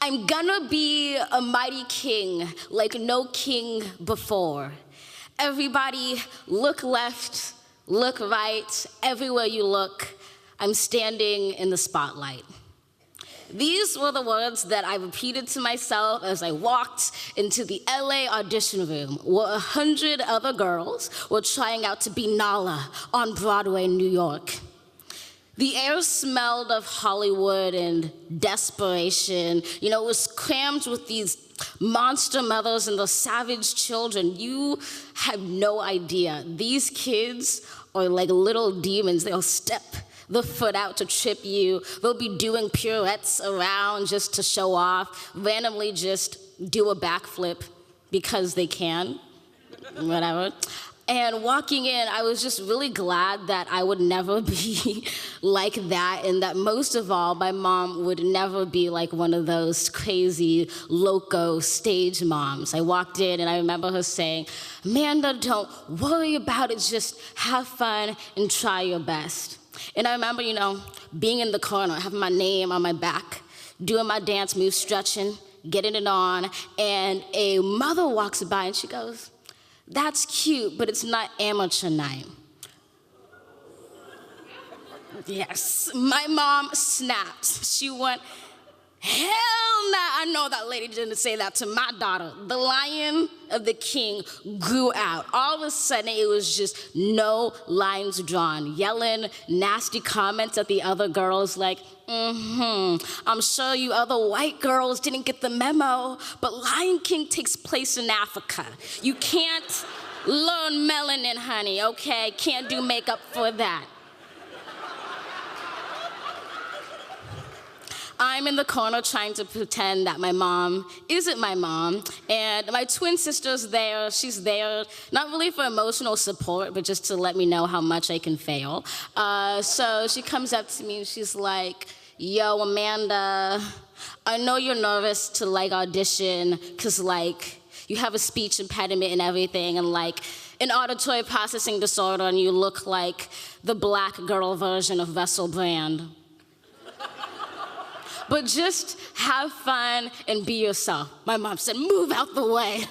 I'm gonna be a mighty king like no king before. Everybody, look left, look right, everywhere you look, I'm standing in the spotlight. These were the words that I repeated to myself as I walked into the LA audition room where 100 other girls were trying out to be Nala on Broadway in New York. The air smelled of Hollywood and desperation. You know, it was crammed with these monster mothers and the savage children. You have no idea. These kids are like little demons. They'll step the foot out to trip you. They'll be doing pirouettes around just to show off, randomly just do a backflip because they can, whatever. And walking in, I was just really glad that I would never be like that, and that most of all, my mom would never be like one of those crazy, loco stage moms. I walked in and I remember her saying, "Amanda, don't worry about it, just have fun and try your best." And I remember, you know, being in the corner, having my name on my back, doing my dance moves, stretching, getting it on, and a mother walks by and she goes, "That's cute, but it's not amateur night." Yes, my mom snapped. She went, "Hell nah." I know that lady didn't say that to my daughter. The lion of the king grew out. All of a sudden, it was just no lines drawn, yelling nasty comments at the other girls like, "I'm sure you other white girls didn't get the memo, but Lion King takes place in Africa. You can't learn melanin, honey, okay? Can't do makeup for that." I'm in the corner trying to pretend that my mom isn't my mom, and my twin sister's there. She's there, not really for emotional support, but just to let me know how much I can fail. So she comes up to me and she's like, "Yo, Amanda, I know you're nervous to like audition, cause like you have a speech impediment and everything, and like an auditory processing disorder, and you look like the black girl version of Russell Brand. But just have fun and be yourself." My mom said, "Move out the way.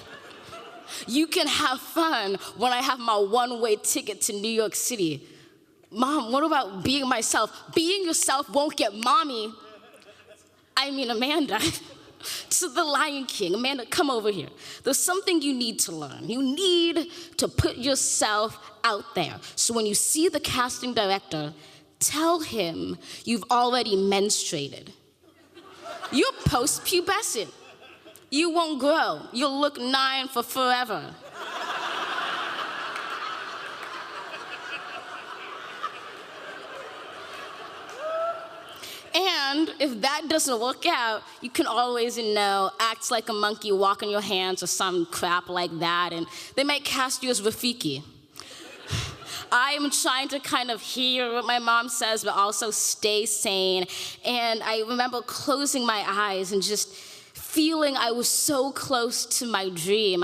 You can have fun when I have my one-way ticket to New York City." "Mom, what about being myself?" "Being yourself won't get mommy, Amanda, to the Lion King. Amanda, come over here. There's something you need to learn. You need to put yourself out there. So when you see the casting director, tell him you've already menstruated. You're post-pubescent. You won't grow. You'll look 9 for forever." And if that doesn't work out, you can always, act like a monkey, walk on your hands or some crap like that, and they might cast you as Rafiki. I am trying to kind of hear what my mom says, but also stay sane. And I remember closing my eyes and just feeling I was so close to my dream.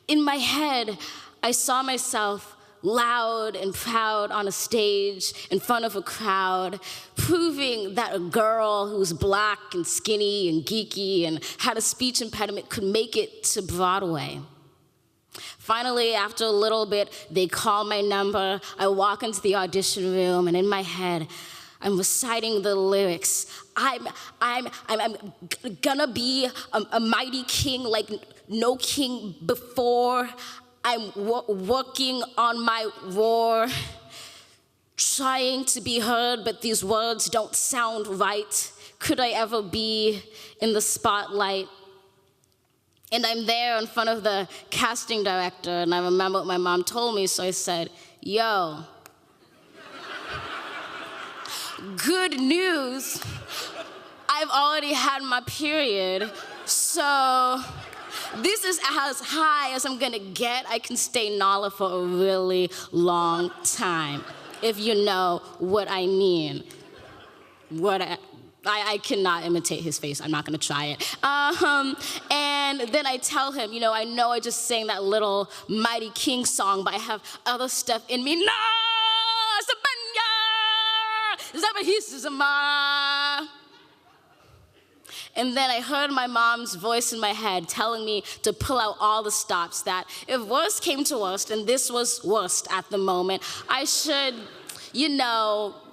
In my head, I saw myself loud and proud on a stage in front of a crowd, proving that a girl who was black and skinny and geeky and had a speech impediment could make it to Broadway. Finally, after a little bit, they call my number. I walk into the audition room, and in my head, I'm reciting the lyrics. I'm gonna be a mighty king like no king before. I'm working on my roar, trying to be heard, but these words don't sound right. Could I ever be in the spotlight? And I'm there in front of the casting director, and I remember what my mom told me, so I said, "Yo, good news. I've already had my period, so this is as high as I'm gonna get. I can stay Nala for a really long time, if you know what I mean." I cannot imitate his face. I'm not gonna try it. And then I tell him, I know I just sang that little Mighty King song, but I have other stuff in me. No, Sabanya, Zabahis Zama. And then I heard my mom's voice in my head telling me to pull out all the stops, that if worst came to worst, and this was worst at the moment, I should,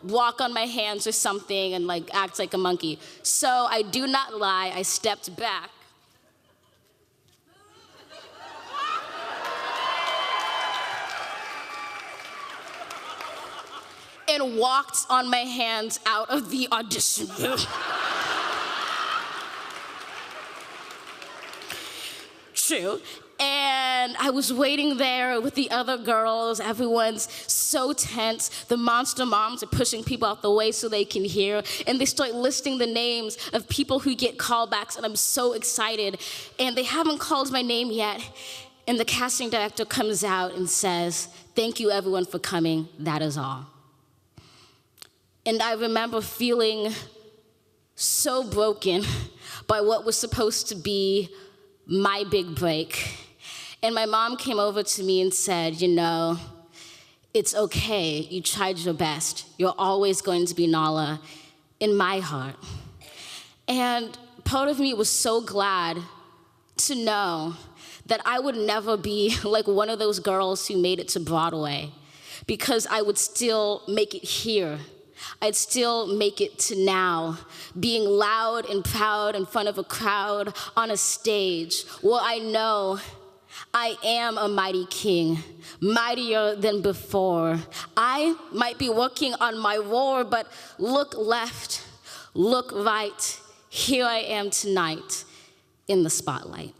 walk on my hands or something and act like a monkey. So I do not lie, I stepped back. And walked on my hands out of the audition room. True. And I was waiting there with the other girls. Everyone's so tense. The monster moms are pushing people out the way so they can hear. And they start listing the names of people who get callbacks, and I'm so excited. And they haven't called my name yet. And the casting director comes out and says, "Thank you everyone for coming, that is all." And I remember feeling so broken by what was supposed to be my big break. And my mom came over to me and said, "It's okay, you tried your best. You're always going to be Nala in my heart." And part of me was so glad to know that I would never be like one of those girls who made it to Broadway, because I would still make it here. I'd still make it to now, being loud and proud in front of a crowd on a stage where I know I am a mighty king, mightier than before. I might be working on my roar, but look left, look right. Here I am tonight in the spotlight.